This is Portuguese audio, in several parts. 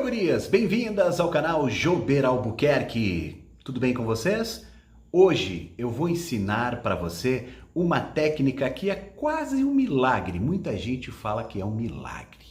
gurias, bem-vindas ao canal Jober Albuquerque. Tudo bem com vocês? Hoje eu vou ensinar para você uma técnica que é quase um milagre. Muita gente fala que é um milagre.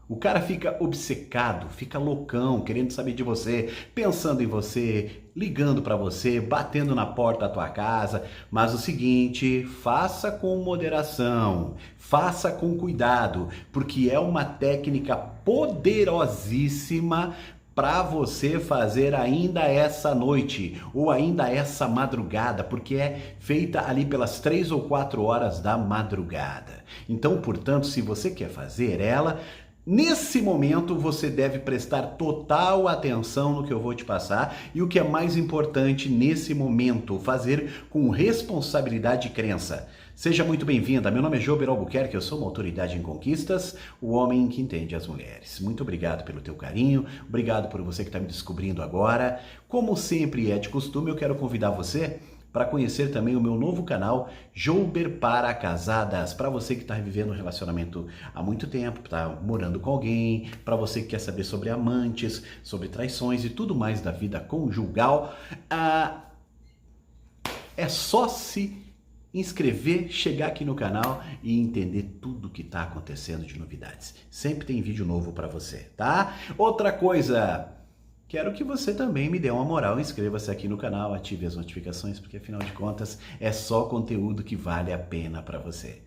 O cara fica obcecado, fica loucão, querendo saber de você, pensando em você, ligando para você, batendo na porta da tua casa. Mas o seguinte, faça com moderação, faça com cuidado, porque é uma técnica poderosíssima para você fazer ainda essa noite ou ainda essa madrugada, porque é feita ali pelas 3 ou 4 horas da madrugada. Então, portanto, se você quer fazer ela, nesse momento você deve prestar total atenção no que eu vou te passar e o que é mais importante nesse momento, fazer com responsabilidade e crença. Seja muito bem-vinda, meu nome é Jober Albuquerque, eu sou uma autoridade em conquistas, o homem que entende as mulheres. Muito obrigado pelo teu carinho, obrigado por você que está me descobrindo agora. Como sempre é de costume, eu quero convidar você para conhecer também o meu novo canal, Jober para Casadas, para você que está vivendo um relacionamento há muito tempo, está morando com alguém, para você que quer saber sobre amantes, sobre traições e tudo mais da vida conjugal. É só se inscrever, chegar aqui no canal e entender tudo o que está acontecendo de novidades. Sempre tem vídeo novo para você, tá? Outra coisa, quero que você também me dê uma moral, inscreva-se aqui no canal, ative as notificações, porque afinal de contas é só conteúdo que vale a pena para você.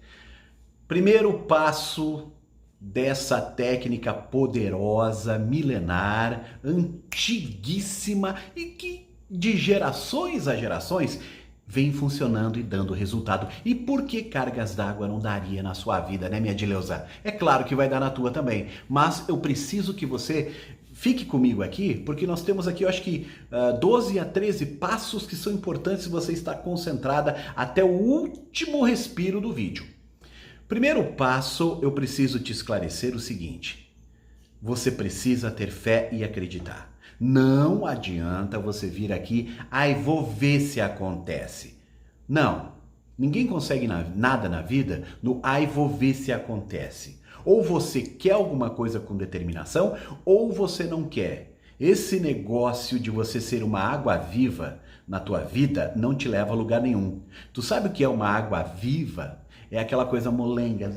Primeiro passo dessa técnica poderosa, milenar, antiguíssima e que de gerações a gerações vem funcionando e dando resultado. E por que cargas d'água não daria na sua vida, né, minha Dileuza? É claro que vai dar na tua também, mas eu preciso que você fique comigo aqui, porque nós temos aqui, eu acho que 12 a 13 passos que são importantes se você estar concentrada até o último respiro do vídeo. Primeiro passo, eu preciso te esclarecer o seguinte: você precisa ter fé e acreditar. Não adianta você vir aqui, vou ver se acontece. Não, ninguém consegue nada na vida no vou ver se acontece. Ou você quer alguma coisa com determinação, ou você não quer. Esse negócio de você ser uma água viva na tua vida não te leva a lugar nenhum. Tu sabe o que é uma água viva? É aquela coisa molenga,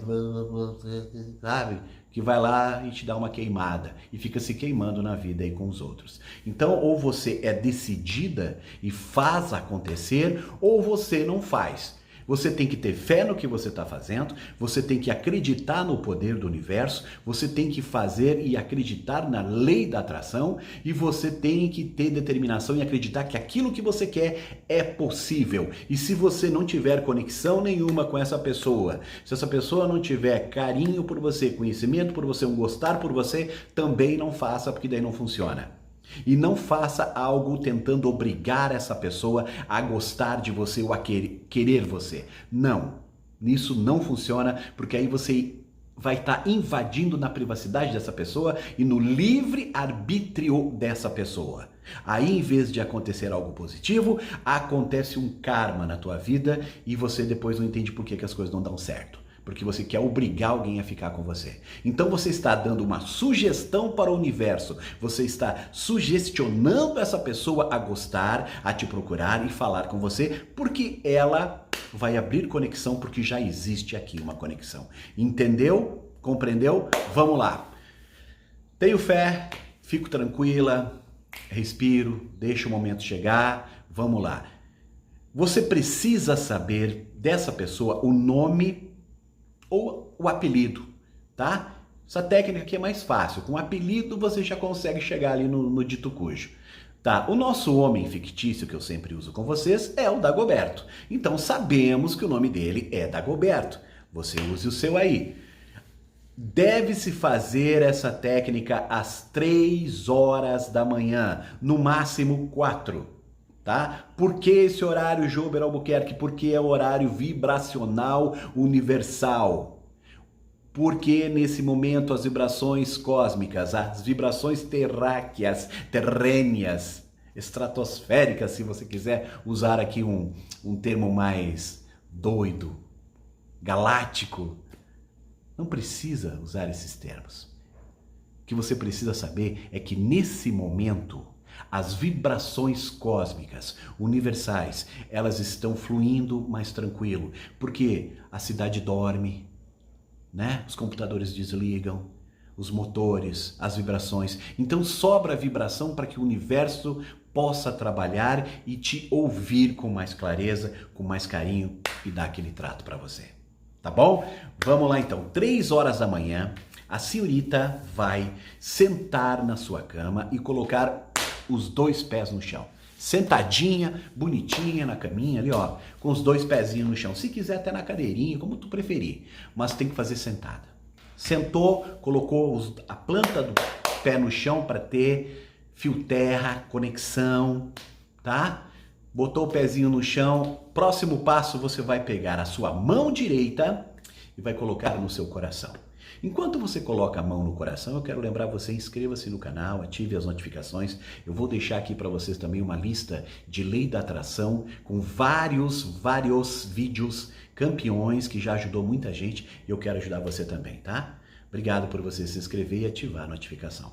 sabe? Que vai lá e te dá uma queimada e fica se queimando na vida aí com os outros. Então, ou você é decidida e faz acontecer, ou você não faz. Você tem que ter fé no que você está fazendo, você tem que acreditar no poder do universo, você tem que fazer e acreditar na lei da atração e você tem que ter determinação e acreditar que aquilo que você quer é possível. E se você não tiver conexão nenhuma com essa pessoa, se essa pessoa não tiver carinho por você, conhecimento por você, um gostar por você, também não faça, porque daí não funciona. E não faça algo tentando obrigar essa pessoa a gostar de você ou a querer você. Não, isso não funciona, porque aí você vai estar invadindo na privacidade dessa pessoa e no livre arbítrio dessa pessoa. Aí, em vez de acontecer algo positivo, acontece um karma na tua vida e você depois não entende por que as coisas não dão certo. Porque você quer obrigar alguém a ficar com você. Então você está dando uma sugestão para o universo, você está sugestionando essa pessoa a gostar, a te procurar e falar com você, porque ela vai abrir conexão, porque já existe aqui uma conexão. Entendeu? Compreendeu? Vamos lá. Tenho fé, fico tranquila, respiro, deixa o momento chegar, vamos lá. Você precisa saber dessa pessoa o nome ou o apelido, tá? Essa técnica aqui é mais fácil. Com o apelido você já consegue chegar ali no dito cujo. Tá? O nosso homem fictício, que eu sempre uso com vocês, é o Dagoberto. Então sabemos que o nome dele é Dagoberto. Você use o seu aí. Deve-se fazer essa técnica às 3 horas da manhã, no máximo 4. Tá? Por que esse horário, Jober Albuquerque? Porque é o horário vibracional universal. Porque nesse momento as vibrações cósmicas, as vibrações terrêneas, estratosféricas, se você quiser usar aqui um termo mais doido, galáctico, não precisa usar esses termos. que você precisa saber é que nesse momento, as vibrações cósmicas, universais, elas estão fluindo mais tranquilo, porque a cidade dorme, né? Os computadores desligam, os motores, as vibrações. Então sobra a vibração para que o universo possa trabalhar e te ouvir com mais clareza, com mais carinho e dar aquele trato para você. Tá bom? Vamos lá então, 3 horas da manhã, a senhorita vai sentar na sua cama e colocar os 2 pés no chão. Sentadinha, bonitinha na caminha ali, ó, com os 2 pezinhos no chão. Se quiser até na cadeirinha, como tu preferir, mas tem que fazer sentada. Sentou, colocou a planta do pé no chão para ter fio terra, conexão, tá? Botou o pezinho no chão. Próximo passo, você vai pegar a sua mão direita e vai colocar no seu coração. Enquanto você coloca a mão no coração, eu quero lembrar você, inscreva-se no canal, ative as notificações. Eu vou deixar aqui para vocês também uma lista de lei da atração com vários vídeos campeões que já ajudou muita gente e eu quero ajudar você também, tá? Obrigado por você se inscrever e ativar a notificação.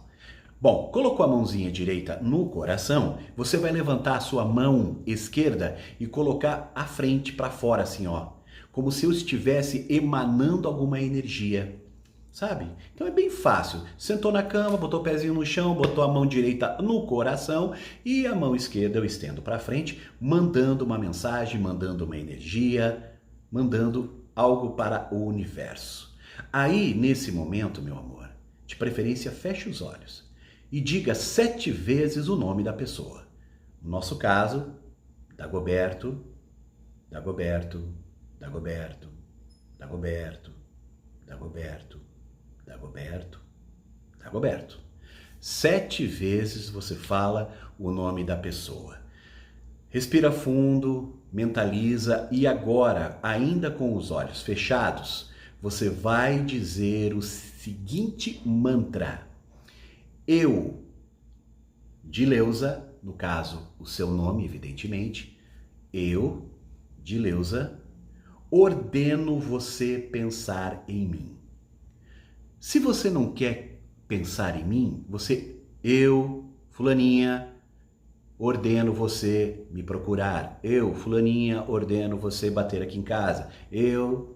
Bom, colocou a mãozinha direita no coração, você vai levantar a sua mão esquerda e colocar à frente para fora assim, ó, como se eu estivesse emanando alguma energia. Sabe? Então é bem fácil. Sentou na cama, botou o pezinho no chão, botou a mão direita no coração e a mão esquerda eu estendo para frente, mandando uma mensagem, mandando uma energia, mandando algo para o universo. Aí, nesse momento, meu amor, de preferência, feche os olhos e diga 7 vezes o nome da pessoa. No nosso caso, Dagoberto, Dagoberto, Dagoberto, Dagoberto, Dagoberto. Dagoberto, Dagoberto. 7 vezes você fala o nome da pessoa. Respira fundo, mentaliza e agora, ainda com os olhos fechados, você vai dizer o seguinte mantra. Eu, Dileuza, no caso, o seu nome, evidentemente, eu, Dileuza, ordeno você pensar em mim. Se você não quer pensar em mim, eu, fulaninha, ordeno você me procurar. Eu, fulaninha, ordeno você bater aqui em casa. Eu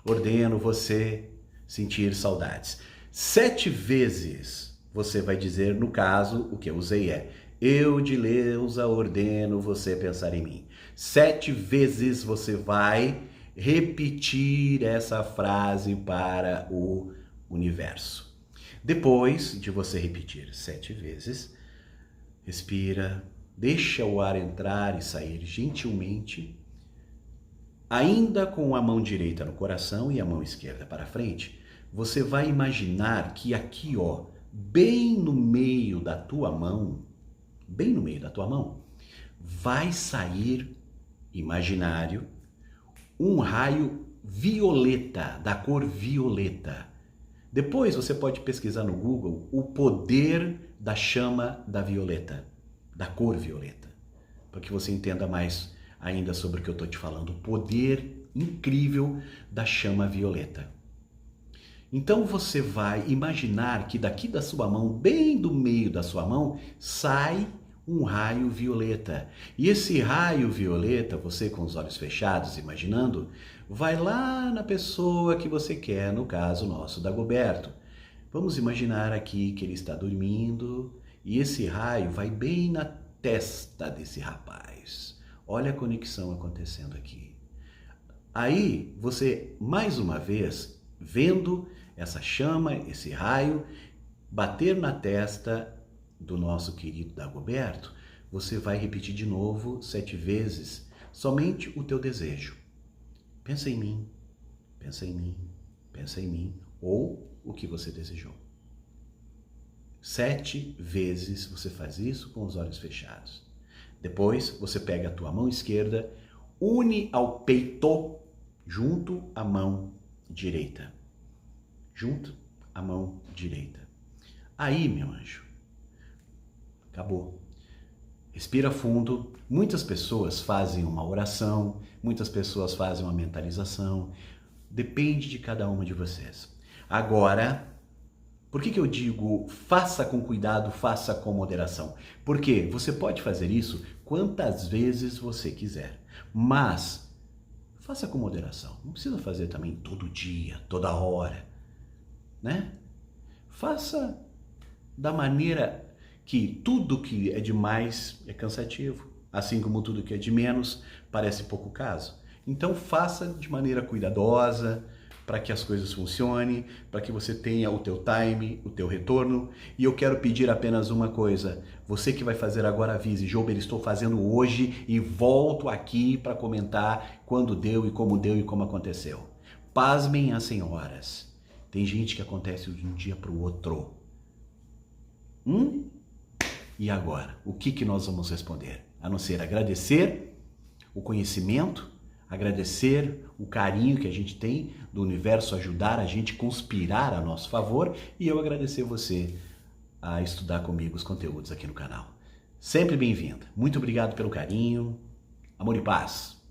ordeno você sentir saudades. 7 vezes você vai dizer, no caso, o que eu usei é eu, Dileuza, ordeno você pensar em mim. 7 vezes você vai repetir essa frase para o universo. Depois de você repetir 7 vezes, respira, deixa o ar entrar e sair gentilmente, ainda com a mão direita no coração e a mão esquerda para frente. Você vai imaginar que aqui, ó, bem no meio da tua mão, vai sair imaginário um raio violeta, da cor violeta. Depois você pode pesquisar no Google o poder da chama da violeta, da cor violeta, para que você entenda mais ainda sobre o que eu estou te falando, o poder incrível da chama violeta. Então você vai imaginar que daqui da sua mão, bem do meio da sua mão, sai um raio violeta. E esse raio violeta, você com os olhos fechados, imaginando, vai lá na pessoa que você quer, no caso nosso, Dagoberto. Vamos imaginar aqui que ele está dormindo e esse raio vai bem na testa desse rapaz. Olha a conexão acontecendo aqui. Aí você, mais uma vez, vendo essa chama, esse raio, bater na testa do nosso querido Dagoberto, você vai repetir de novo 7 vezes somente o teu desejo. Pensa em mim, pensa em mim, pensa em mim, ou o que você desejou. 7 vezes você faz isso com os olhos fechados. Depois você pega a tua mão esquerda, une ao peito, junto à mão direita. Junto à mão direita. Aí, meu anjo, acabou. Respira fundo. Muitas pessoas fazem uma oração, muitas pessoas fazem uma mentalização. Depende de cada uma de vocês. Agora, Por que eu digo faça com cuidado, faça com moderação? Porque você pode fazer isso quantas vezes você quiser, mas faça com moderação. Não precisa fazer também todo dia, toda hora, né? Faça da maneira que tudo que é demais é cansativo, assim como tudo que é de menos parece pouco caso. Então faça de maneira cuidadosa, para que as coisas funcionem, para que você tenha o teu time, o teu retorno. E eu quero pedir apenas uma coisa. Você que vai fazer agora, avise: Jober, estou fazendo hoje e volto aqui para comentar quando deu e como aconteceu. Pasmem as senhoras. Tem gente que acontece de um dia para o outro. E agora? O que nós vamos responder? A não ser agradecer o conhecimento, agradecer o carinho que a gente tem do universo ajudar a gente conspirar a nosso favor e eu agradecer você a estudar comigo os conteúdos aqui no canal. Sempre bem-vinda. Muito obrigado pelo carinho. Amor e paz.